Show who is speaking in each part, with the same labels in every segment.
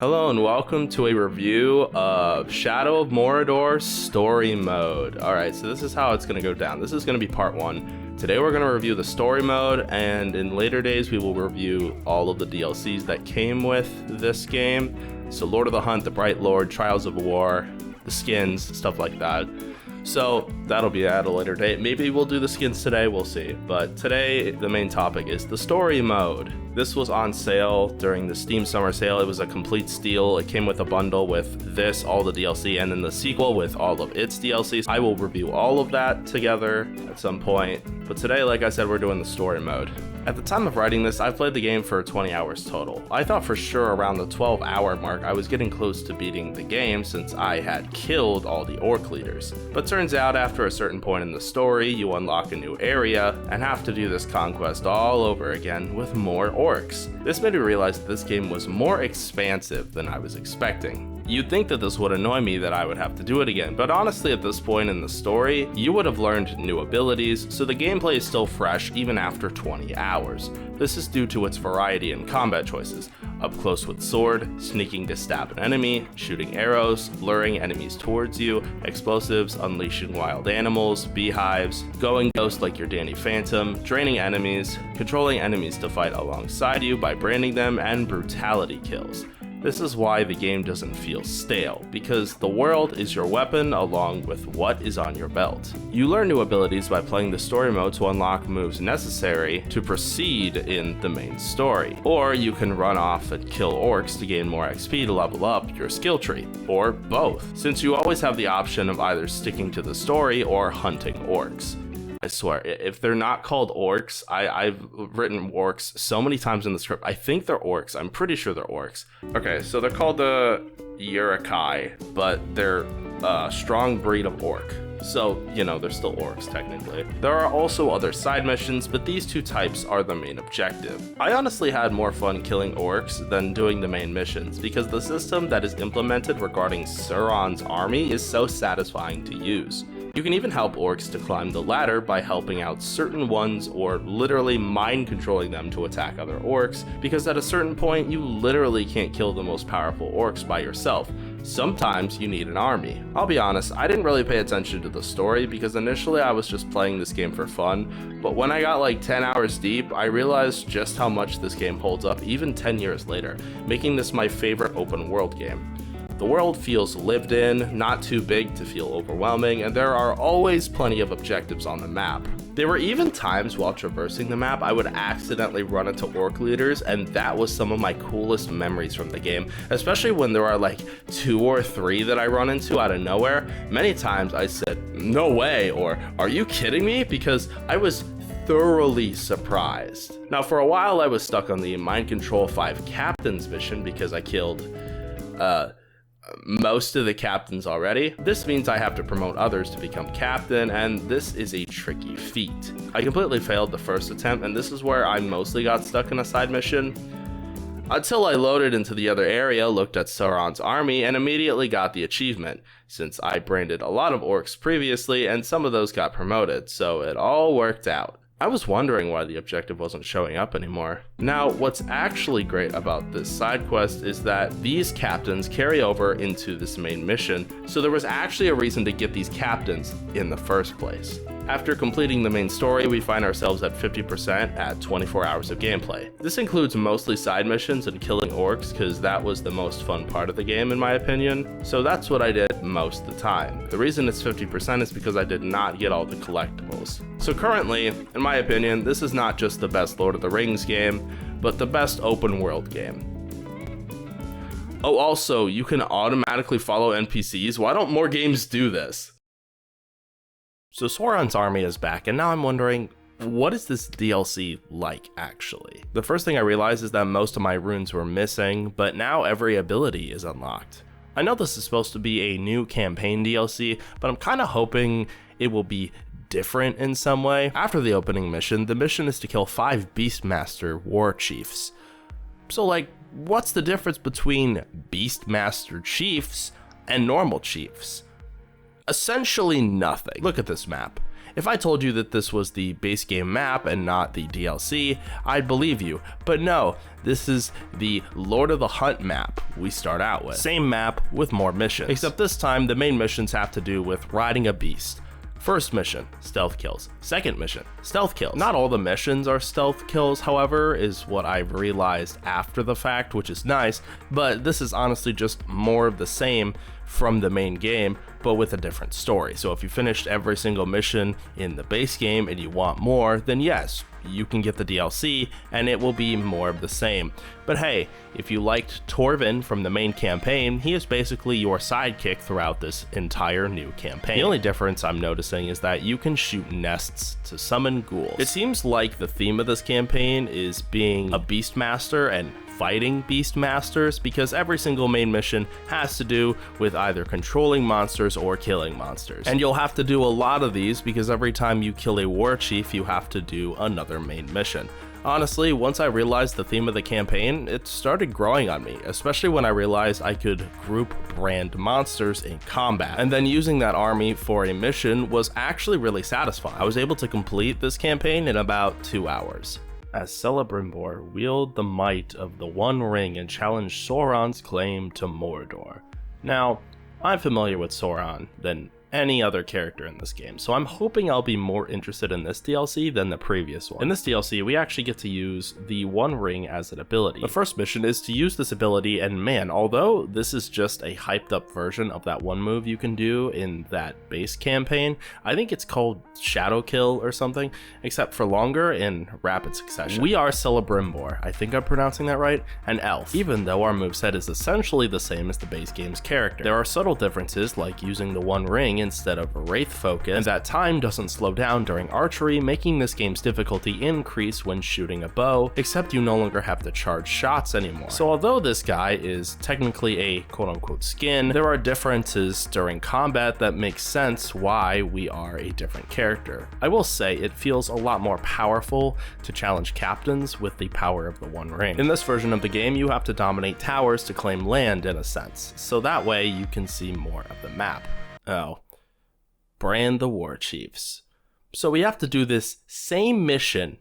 Speaker 1: Hello and welcome to a review of Shadow of Mordor Story Mode. Alright, so this is how it's going to go down. This is going to be part 1. Today we're going to review the story mode, and in later days we will review all of the DLCs that came with this game. So Lord of the Hunt, the Bright Lord, Trials of War, the skins, stuff like that. So that'll be at a later date. Maybe we'll do the skins today, we'll see. But today the main topic is the story mode. This was on sale during the Steam Summer Sale. It was a complete steal. It came with a bundle with this, all the DLC, and then the sequel with all of its DLCs. I will review all of that together at some point. But today, like I said, we're doing the story mode. At the time of writing this, I've played the game for 20 hours total. I thought for sure around the 12-hour mark I was getting close to beating the game since I had killed all the orc leaders. But turns out after a certain point in the story, you unlock a new area and have to do this conquest all over again with more orcs. This made me realize that this game was more expansive than I was expecting. You'd think that this would annoy me that I would have to do it again, but honestly at this point in the story, you would have learned new abilities, so the gameplay is still fresh even after 20 hours. This is due to its variety in combat choices: up close with sword, sneaking to stab an enemy, shooting arrows, luring enemies towards you, explosives, unleashing wild animals, beehives, going ghost like your Danny Phantom, draining enemies, controlling enemies to fight alongside you by branding them, and brutality kills. This is why the game doesn't feel stale, because the world is your weapon along with what is on your belt. You learn new abilities by playing the story mode to unlock moves necessary to proceed in the main story. Or you can run off and kill orcs to gain more XP to level up your skill tree, or both, since you always have the option of either sticking to the story or hunting orcs. I swear, if they're not called orcs, I've written orcs so many times in the script. I think they're orcs. I'm pretty sure they're orcs. Okay, so they're called the Urukai, but they're a strong breed of orc. So, you know, they're still orcs technically. There are also other side missions, but these two types are the main objective. I honestly had more fun killing orcs than doing the main missions, because the system that is implemented regarding Sauron's army is so satisfying to use. You can even help orcs to climb the ladder by helping out certain ones or literally mind controlling them to attack other orcs, because at a certain point you literally can't kill the most powerful orcs by yourself. Sometimes you need an army. I'll be honest, I didn't really pay attention to the story because initially I was just playing this game for fun, but when I got like 10 hours deep, I realized just how much this game holds up even 10 years later, making this my favorite open world game. The world feels lived in, not too big to feel overwhelming, and there are always plenty of objectives on the map. There were even times while traversing the map I would accidentally run into orc leaders, and that was some of my coolest memories from the game, especially when there are like 2 or 3 that I run into out of nowhere. Many times I said, "No way," or "Are you kidding me?" because I was thoroughly surprised. Now for a while I was stuck on the Mind Control 5 Captains mission because I killed, most of the captains already. This means I have to promote others to become captain, and this is a tricky feat. I completely failed the first attempt, and this is where I mostly got stuck in a side mission. Until I loaded into the other area, looked at Sauron's army, and immediately got the achievement, since I branded a lot of orcs previously, and some of those got promoted, so it all worked out. I was wondering why the objective wasn't showing up anymore. Now, what's actually great about this side quest is that these captains carry over into this main mission, so there was actually a reason to get these captains in the first place. After completing the main story, we find ourselves at 50% at 24 hours of gameplay. This includes mostly side missions and killing orcs, because that was the most fun part of the game in my opinion, so that's what I did most of the time. The reason it's 50% is because I did not get all the collectibles. So currently, in my opinion, this is not just the best Lord of the Rings game, but the best open world game. Oh, also, you can automatically follow NPCs. Why don't more games do this? So Sauron's army is back, and now I'm wondering, what is this DLC like actually? The first thing I realized is that most of my runes were missing, but now every ability is unlocked. I know this is supposed to be a new campaign DLC, but I'm kind of hoping it will be different in some way. After the opening mission, the mission is to kill 5 Beastmaster war chiefs. So like, what's the difference between Beastmaster chiefs and normal chiefs? Essentially nothing. Look at this map. If I told you that this was the base game map and not the DLC, I'd believe you. But no, this is the Lord of the Hunt map we start out with. Same map with more missions, except this time the main missions have to do with riding a beast. First mission, stealth kills. Second mission, stealth kills. Not all the missions are stealth kills, however, is what I've realized after the fact, which is nice, but this is honestly just more of the same from the main game, but with a different story. So if you finished every single mission in the base game and you want more, then yes, you can get the DLC and it will be more of the same. But hey, if you liked Torvin from the main campaign, he is basically your sidekick throughout this entire new campaign. The only difference I'm noticing is that you can shoot nests to summon ghouls. It seems like the theme of this campaign is being a Beastmaster and fighting Beastmasters, because every single main mission has to do with either controlling monsters or killing monsters. And you'll have to do a lot of these because every time you kill a war chief, you have to do another main mission. Honestly, once I realized the theme of the campaign, it started growing on me, especially when I realized I could group brand monsters in combat. And then using that army for a mission was actually really satisfying. I was able to complete this campaign in about 2 hours. As Celebrimbor wield the might of the One Ring and challenge Sauron's claim to Mordor. Now, I'm familiar with Sauron than any other character in this game, so I'm hoping I'll be more interested in this DLC than the previous one. In this DLC, we actually get to use the One Ring as an ability. The first mission is to use this ability, and man, although this is just a hyped up version of that one move you can do in that base campaign, I think it's called Shadow Kill or something, except for longer in rapid succession. We are Celebrimbor, I think I'm pronouncing that right, an elf, even though our moveset is essentially the same as the base game's character. There are subtle differences, like using the One Ring instead of a Wraith focus, and that time doesn't slow down during archery, making this game's difficulty increase when shooting a bow, except you no longer have to charge shots anymore. So although this guy is technically a quote-unquote skin, there are differences during combat that make sense why we are a different character. I will say it feels a lot more powerful to challenge captains with the power of the One Ring. In this version of the game, you have to dominate towers to claim land in a sense, so that way you can see more of the map. Oh. Brand the war chiefs. So we have to do this same mission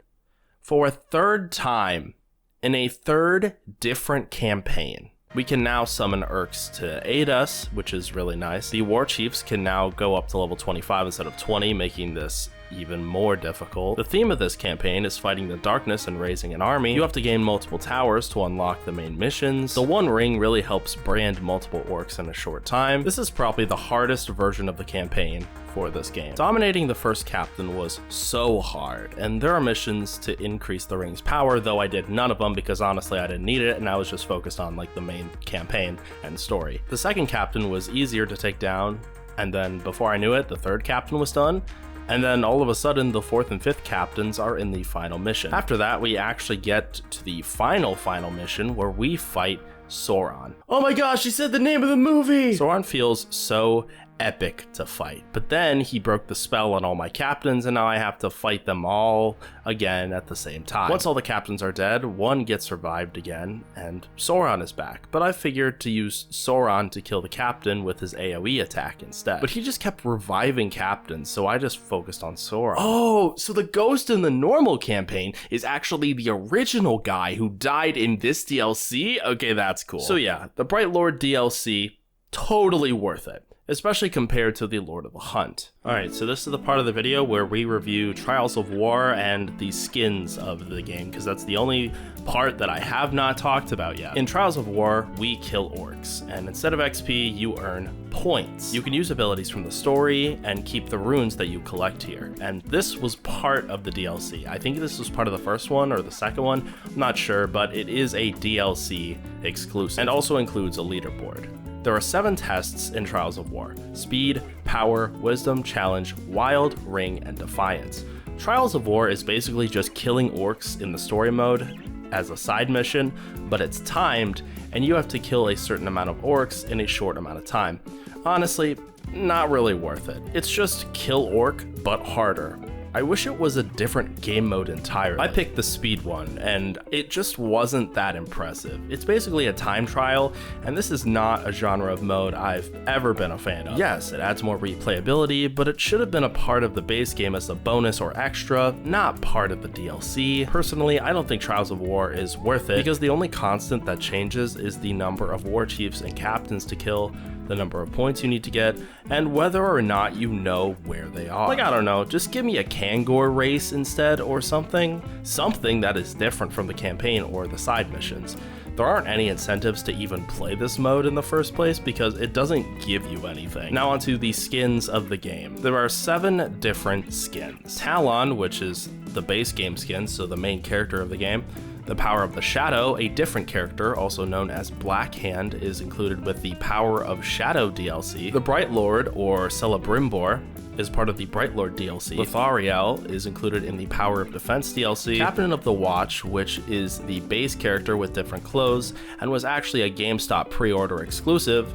Speaker 1: for a third time in a third different campaign. We can now summon Orcs to aid us, which is really nice. The war chiefs can now go up to level 25 instead of 20, making this even more difficult. The theme of this campaign is fighting the darkness and raising an army. You have to gain multiple towers to unlock the main missions. The One Ring really helps brand multiple orcs in a short time. This is probably the hardest version of the campaign for this game. Dominating the first captain was so hard, and there are missions to increase the ring's power, though I did none of them because honestly I didn't need it and I was just focused on like the main campaign and story. The second captain was easier to take down, and then before I knew it, the third captain was done. And then all of a sudden, the fourth and fifth captains are in the final mission. After that, we actually get to the final mission where we fight Sauron. Oh my gosh, he said the name of the movie! Sauron feels so epic to fight, but then he broke the spell on all my captains and now I have to fight them all again at the same time. Once all the captains are dead, one gets revived again and Sauron is back, but I figured to use Sauron to kill the captain with his AoE attack instead. But he just kept reviving captains, so I just focused on Sauron. Oh, so the ghost in the normal campaign is actually the original guy who died in this DLC? Okay, that's cool. So yeah, the Bright Lord DLC, totally worth it, especially compared to the Lord of the Hunt. Alright, so this is the part of the video where we review Trials of War and the skins of the game, because that's the only part that I have not talked about yet. In Trials of War, we kill orcs, and instead of XP, you earn points. You can use abilities from the story and keep the runes that you collect here, and this was part of the DLC. I think this was part of the first one or the second one, I'm not sure, but it is a DLC exclusive, and also includes a leaderboard. There are 7 tests in Trials of War: Speed, Power, Wisdom, Challenge, Wild, Ring, and Defiance. Trials of War is basically just killing orcs in the story mode as a side mission, but it's timed, and you have to kill a certain amount of orcs in a short amount of time. Honestly, not really worth it. It's just kill orc, but harder. I wish it was a different game mode entirely. I picked the speed one, and it just wasn't that impressive. It's basically a time trial, and this is not a genre of mode I've ever been a fan of. Yes, it adds more replayability, but it should have been a part of the base game as a bonus or extra, not part of the DLC. Personally, I don't think Trials of War is worth it, because the only constant that changes is the number of war chiefs and captains to kill, the number of points you need to get, and whether or not you know where they are. Like, I don't know, just give me a Kangor race instead or something. Something that is different from the campaign or the side missions. There aren't any incentives to even play this mode in the first place because it doesn't give you anything. Now onto the skins of the game. There are 7 different skins. Talon, which is the base game skin, so the main character of the game. The Power of the Shadow, a different character, also known as Black Hand, is included with the Power of Shadow DLC. The Bright Lord, or Celebrimbor, is part of the Bright Lord DLC. Lothariel is included in the Power of Defense DLC. Captain of the Watch, which is the base character with different clothes, and was actually a GameStop pre-order exclusive.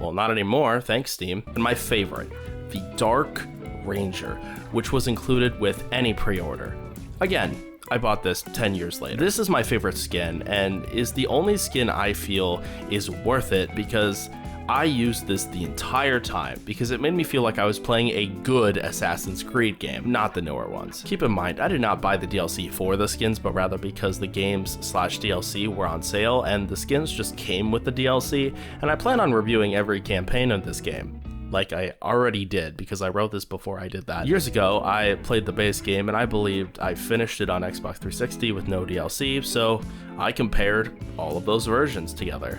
Speaker 1: Well, not anymore, thanks Steam. And my favorite, the Dark Ranger, which was included with any pre-order. Again, I bought this 10 years later. This is my favorite skin, and is the only skin I feel is worth it because I used this the entire time because it made me feel like I was playing a good Assassin's Creed game, not the newer ones. Keep in mind, I did not buy the DLC for the skins, but rather because the games/DLC were on sale and the skins just came with the DLC, and I plan on reviewing every campaign of this game. Like I already did, because I wrote this before I did that. Years ago, I played the base game and I believed I finished it on Xbox 360 with no DLC, so I compared all of those versions together.